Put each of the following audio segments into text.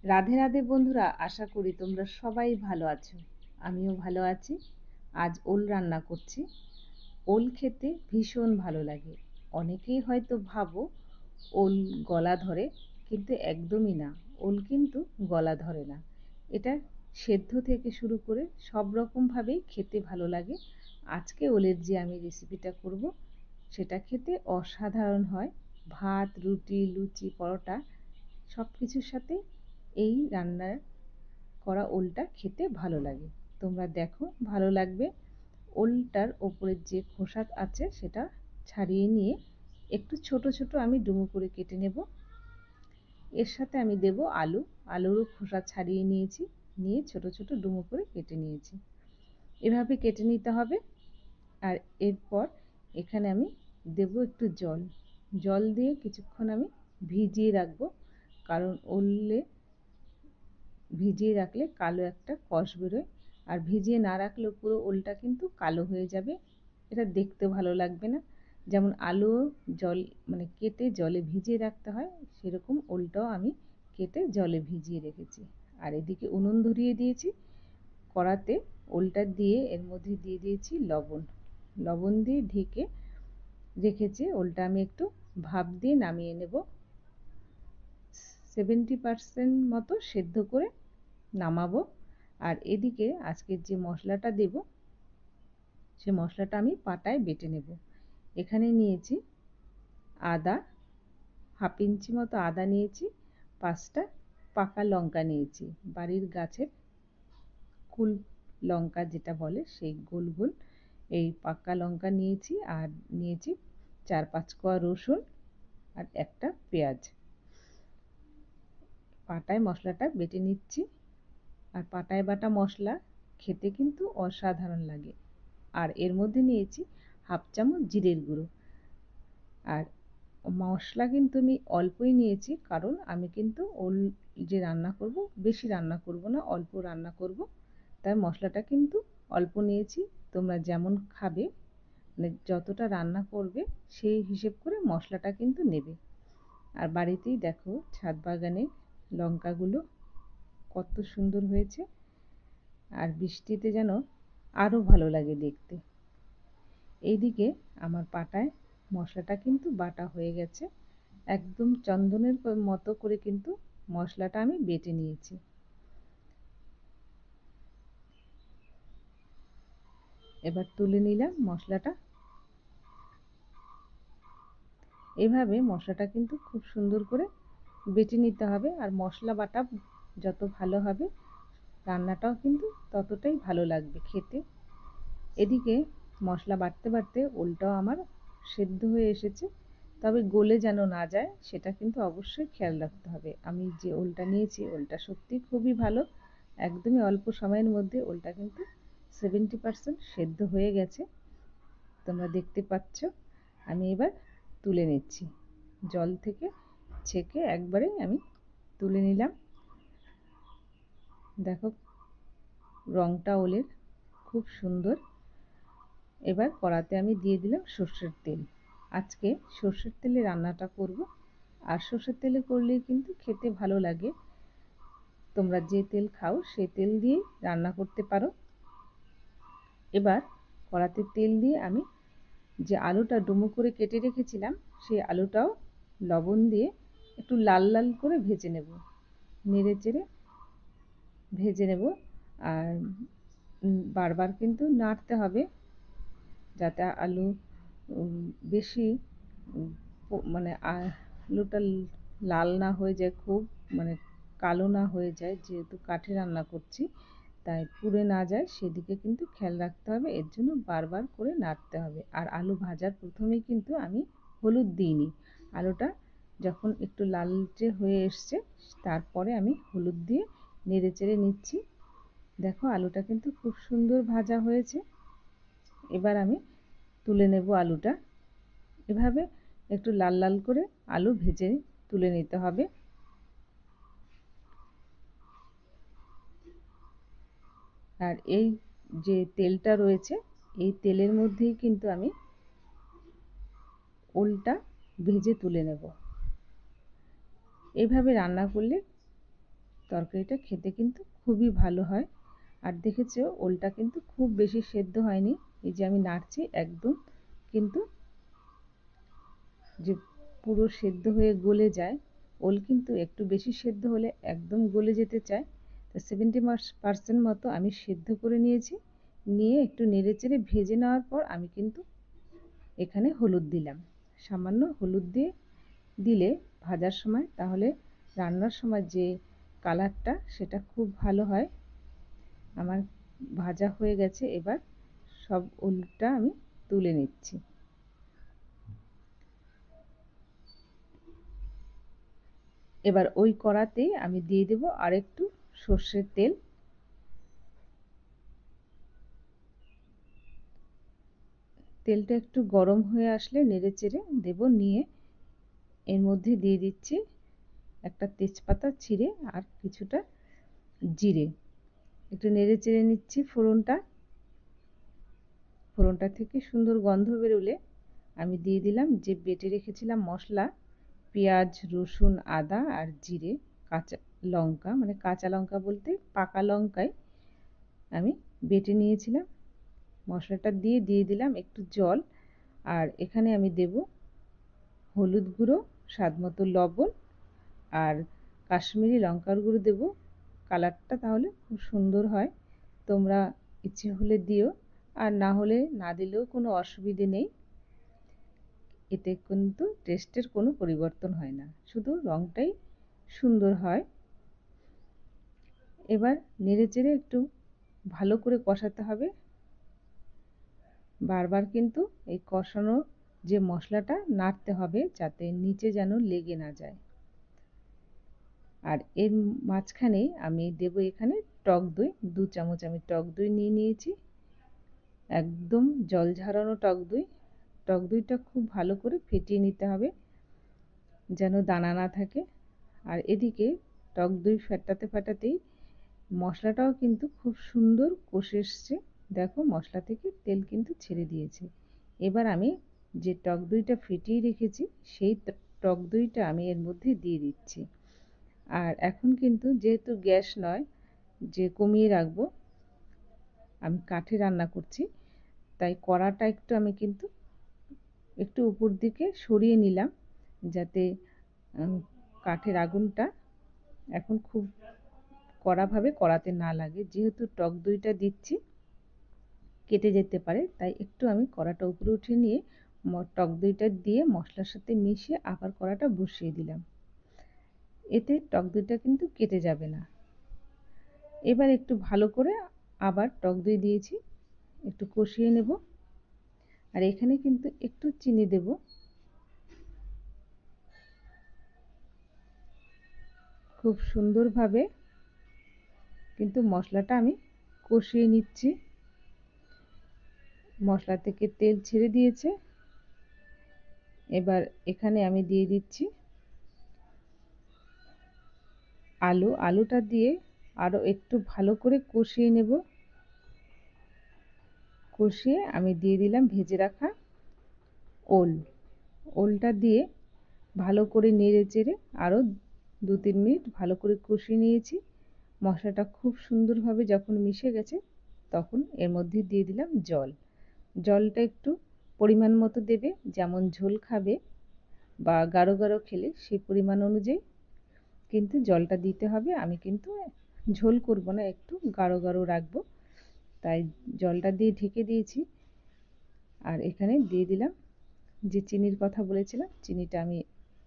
রাধে রাধে বন্ধুরা, আশা করি তোমরা সবাই ভালো আছো। আমিও ভালো আছি। আজ ওল রান্না করছি। ওল খেতে ভীষণ ভালো লাগে। অনেকেই হয়তো ভাবো ওল গলা ধরে, কিন্তু একদমই না। ওল কিন্তু গলা ধরে না। এটা সেদ্ধ থেকে শুরু করে সব রকমভাবেই খেতে ভালো লাগে। আজকে ওলের যে আমি রেসিপিটা করব, সেটা খেতে অসাধারণ হয়। ভাত, রুটি, লুচি, পরোটা সব কিছুর সাথে এই রান্নার করা ওলটা খেতে ভালো লাগে। তোমরা দেখো, ভালো লাগবে। ওলটার ওপরের যে খোসা আছে সেটা ছাড়িয়ে নিয়ে একটু ছোট ছোট আমি ডুমো করে কেটে নেব। এর সাথে আমি দেব আলু। আলুরও খোসা ছাড়িয়ে নিয়েছি, নিয়ে ছোট ছোট ডুমো করে কেটে নিয়েছি। এভাবে কেটে নিতে হবে। আর এরপর এখানে আমি দেব একটু জল। জল দিয়ে কিছুক্ষণ আমি ভিজিয়ে রাখবো, কারণ ওলে ভিজিয়ে রাখলে কালো একটা কষ বেরোয়। আর ভিজিয়ে না রাখলেও পুরো ওলটা কিন্তু কালো হয়ে যাবে, এটা দেখতে ভালো লাগবে না। যেমন আলু জল কেটে জলে ভিজিয়ে রাখতে হয়, সেরকম ওলটাও আমি কেটে জলে ভিজিয়ে রেখেছি। আর এদিকে উনুন ধরিয়ে দিয়েছি। কড়াতে ওলটা দিয়ে এর মধ্যে দিয়ে দিয়েছি লবণ। লবণ দিয়ে ঢেকে রেখেছি। ওলটা আমি একটু ভাপ দিয়ে নামিয়ে নেব। 70% মতো সেদ্ধ করে নামাবো। আর এদিকে আজকের যে মশলাটা দেব, সে মশলাটা আমি পাটায় বেটে নেব। এখানে নিয়েছি আদা, হাফ ইঞ্চি মতো আদা নিয়েছি, 5টা পাকা লঙ্কা নিয়েছি, বাড়ির গাছের কুল লঙ্কা যেটা বলে সেই গোল গোল এই পাকা লঙ্কা নিয়েছি। আর নিয়েছি 4-5 কোয়া রসুন আর একটা পেঁয়াজ। পাটায় মশলাটা বেটে নিচ্ছি। আর পাটায় বাটা মশলা খেতে কিন্তু অসাধারণ লাগে। আর এর মধ্যে নিয়েছি হাফ চামচ জিরের গুঁড়ো। আর মশলা কিন্তু আমি অল্পই নিয়েছি, কারণ আমি কিন্তু ওল যে রান্না করব, বেশি রান্না করব না, অল্প রান্না করব, তাই মশলাটা কিন্তু অল্প নিয়েছি। তোমরা যেমন খাবে, যতটা রান্না করবে সেই হিসেব করে মশলাটা কিন্তু নেবে। আর বাড়িতেই দেখো ছাদ বাগানে লঙ্কাগুলো কত সুন্দর হয়েছে, আর বৃষ্টিতে যেন আরও ভালো লাগে দেখতে। এইদিকে আমার পাটায় মশলাটা কিন্তু বাটা হয়ে গেছে। একদম চন্দনের মতো করে কিন্তু মশলাটা আমি বেটে নিয়েছি। এবার তুলে নিলাম মশলাটা। এভাবে মশলাটা কিন্তু খুব সুন্দর করে বেটে নিতে হবে। আর মশলা বাটা যত ভালো হবে, রান্নাটাও কিন্তু ততটাই ভালো লাগবে খেতে। এদিকে মশলা বাটতে বাটতে ওলটাও আমার সেদ্ধ হয়ে এসেছে, তবে গলে যেন না যায় সেটা কিন্তু অবশ্যই খেয়াল রাখতে হবে। আমি যে ওলটা নিয়েছি, ওলটা সত্যি খুবই ভালো। একদমই অল্প সময়ের মধ্যে ওলটা কিন্তু 70% সেদ্ধ হয়ে গেছে, তোমরা দেখতে পাচ্ছ। আমি এবার তুলে নিচ্ছি, জল থেকে ছেঁকে একবারে আমি তুলে নিলাম। দেখো রংটা ওলের খুব সুন্দর। এবার কড়াতে আমি দিয়ে দিলাম সর্ষের তেল। আজকে সর্ষের তেলে রান্নাটা করব। আর সর্ষের তেলে করলেই কিন্তু খেতে ভালো লাগে। তোমরা যে তেল খাও সেই তেল দিয়ে রান্না করতে পারো। এবার কড়াতে তেল দিয়ে আমি যে আলুটা ডুমো করে কেটে রেখেছিলাম, সেই আলুটাও লবণ দিয়ে একটু লাল লাল করে ভেজে নেব। নেড়ে চেড়ে ভেজে নেব। আর বারবার কিন্তু নাড়তে হবে, যাতে আলু বেশি আলুটা লাল না হয়ে যায়, খুব কালো না হয়ে যায়। যেহেতু কাঠে রান্না করছি, তাই পুড়ে না যায় সেদিকে কিন্তু খেয়াল রাখতে হবে। এর জন্য বারবার করে নাড়তে হবে। আর আলু ভাজার প্রথমেই কিন্তু আমি হলুদ দিইনি। আলুটা যখন একটু লালচে হয়ে এসছে, তারপরে আমি হলুদ দিয়ে নেড়ে চেড়ে নিচ্ছি। দেখো আলুটা কিন্তু খুব সুন্দর ভাজা হয়েছে। এবার আমি তুলে নেব আলুটা। এভাবে একটু লাল লাল করে আলু ভেজে তুলে নিতে হবে। আর এই যে তেলটা রয়েছে, এই তেলের মধ্যেই কিন্তু আমি ওলটা ভেজে তুলে নেব। এইভাবে রান্না করলে তরকারিটা খেতে কিন্তু খুবই ভালো হয়। আর দেখেছো ওলটা কিন্তু খুব বেশি সেদ্ধ হয়নি, এই যে আমি নাড়ছি একদম কিন্তু যে পুরো সেদ্ধ হয়ে গলে যায়, ওল কিন্তু একটু বেশি সেদ্ধ হলে একদম গলে যেতে চায়। তো 70% মতো আমি সেদ্ধ করে নিয়েছি, নিয়ে একটু নেড়েচেড়ে ভেজে নেওয়ার পর আমি কিন্তু এখানে হলুদ দিলাম। সামান্য হলুদ দিয়ে দিলে ভাজার সময়, তাহলে রান্নার সময় যে কালারটা সেটা খুব ভালো হয়। আমার ভাজা হয়ে গেছে, এবার সব ওলটা আমি তুলে নিচ্ছি। এবার ওই কড়াতেই আমি দিয়ে দেব আরেকটু সর্ষের তেল। তেলটা একটু গরম হয়ে আসলে নেড়েচেড়ে দেব, নিয়ে এর মধ্যে দিয়ে দিচ্ছি একটা তেজপাতা ছিঁড়ে আর কিছুটা জিরে। একটু নেড়েচেড়ে নিচ্ছি ফোড়নটা। ফোড়নটা থেকে সুন্দর গন্ধ বেরোলে আমি দিয়ে দিলাম যে বেটে রেখেছিলাম মশলা, পেঁয়াজ, রসুন, আদা আর জিরে, কাঁচা লঙ্কা, মানে কাঁচা লঙ্কা বলতে পাকা লঙ্কায় আমি বেটে নিয়েছিলাম। মশলাটা দিয়ে দিলাম একটু জল, আর এখানে আমি দেব হলুদ গুঁড়ো, স্বাদমতো লবণ আর কাশ্মীরি লঙ্কার গুঁড়ো দেব। কালারটা তাহলে খুব সুন্দর হয়, তোমরা ইচ্ছে হলে দিও, আর না হলে না দিলেও কোনো অসুবিধে নেই। এতে কিন্তু টেস্টের কোনো পরিবর্তন হয় না, শুধু রঙটাই সুন্দর হয়। এবার নেড়েচেড়ে একটু ভালো করে কষাতে হবে। বারবার কিন্তু এই কষানো যে মশলাটা নাড়তে হবে যাতে নিচে যেন লেগে না যায়। আর এর মাঝখানে আমি দেব এখানে টক দই, 2 চামচ আমি টক দই নিয়ে নিয়েছি, একদম জল ঝরানো টক দই। টক দইটা খুব ভালো করে ফেটিয়ে নিতে হবে যেন দানা না থাকে। আর এদিকে টক দই ফেটাতে ফেটাতেই মশলাটাও কিন্তু খুব সুন্দর কষে এসছে। দেখো মশলা থেকে তেল কিন্তু ছেড়ে দিয়েছে। এবার আমি যে টক দইটা ফেটিয়ে রেখেছি সেই টক দইটা আমি এর মধ্যে দিয়ে দিচ্ছি। আর এখন কিন্তু যেহেতু গ্যাস নয়, যে কমিয়ে রাখবো, আমি কাঠে রান্না করছি, তাই কড়াটা একটু আমি কিন্তু একটু উপর দিকে সরিয়ে নিলাম যাতে কাঠের আগুনটা এখন খুব কড়াভাবে কড়াতে না লাগে। যেহেতু টক দইটা দিচ্ছি কেটে যেতে পারে, তাই একটু আমি কড়াটা উপরে উঠিয়ে নিয়ে টক দইটা দিয়ে মশলার সাথে মিশিয়ে আবার কড়াটা বসিয়ে দিলাম। এতে টক দইটা কিন্তু কেটে যাবে না। এবার একটু ভালো করে আবার টক দই দিয়েছি, একটু কষিয়ে নেব। আর এখানে কিন্তু একটু চিনি দেব। খুব সুন্দরভাবে কিন্তু মশলাটা আমি কষিয়ে নিচ্ছি। মশলা থেকে তেল ছেড়ে দিয়েছে। এবার এখানে আমি দিয়ে দিচ্ছি আলুটা দিয়ে আরো একটু ভালো করে কষিয়ে নেব। কষিয়ে আমি দিয়ে দিলাম ভেজে রাখা ওলটা দিয়ে ভালো করে নেড়ে চেড়ে আরো 2-3 মিনিট ভালো করে কষিয়ে নিয়েছি। মশলাটা খুব সুন্দরভাবে যখন মিশে গেছে তখন এর মধ্যে দিয়ে দিলাম জল। জলটা একটু পরিমাণ মতো দেবে, যেমন ঝোল খাবে বা গাঢ় গাঢ় খেলে সেই পরিমাণ অনুযায়ী কিন্তু জলটা দিতে হবে। আমি কিন্তু ঝোল করব না, একটু গাঢ় গাঢ় রাখবো, তাই জলটা দিয়ে ঢেকে দিয়েছি। আর এখানে দিয়ে দিলাম যে চিনির কথা বলেছিলাম, চিনিটা আমি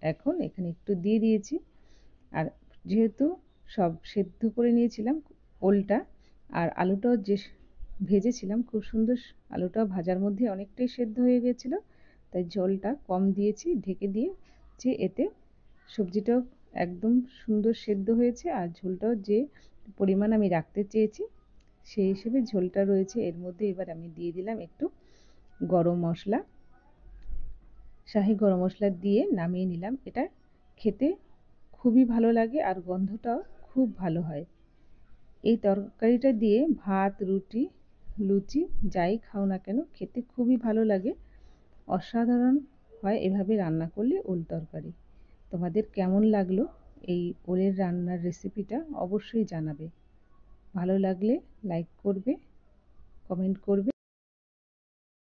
এখন এখানে একটু দিয়ে দিয়েছি। আর যেহেতু সব সেদ্ধ করে নিয়েছিলাম ওলটা, আর আলুটাও যে ভেজেছিলাম খুব সুন্দর, আলুটাও ভাজার মধ্যে অনেকটাই সেদ্ধ হয়ে গেছিল, তাই জলটা কম দিয়েছি, ঢেকে দিয়েছি। এতে সবজিটাও একদম সুন্দর সেদ্ধ হয়েছে, আর ঝোলটাও যে পরিমাণ আমি রাখতে চেয়েছি সেই হিসেবে ঝোলটা রয়েছে। এর মধ্যে এবার আমি দিয়ে দিলাম একটু গরম মশলা, শাহি গরম মশলা দিয়ে নামিয়ে নিলাম। এটা খেতে খুবই ভালো লাগে আর গন্ধটাও খুব ভালো হয়। এই তরকারিটা দিয়ে ভাত, রুটি, লুচি যাই খাও না কেন খেতে খুবই ভালো লাগে। অসাধারণ হয় এভাবে রান্না করলে ওল তরকারি। তোমাদের কেমন লাগলো এই ওলের রান্নার রেসিপিটা অবশ্যই জানাবে। ভালো লাগলে লাইক করবে, কমেন্ট করবে।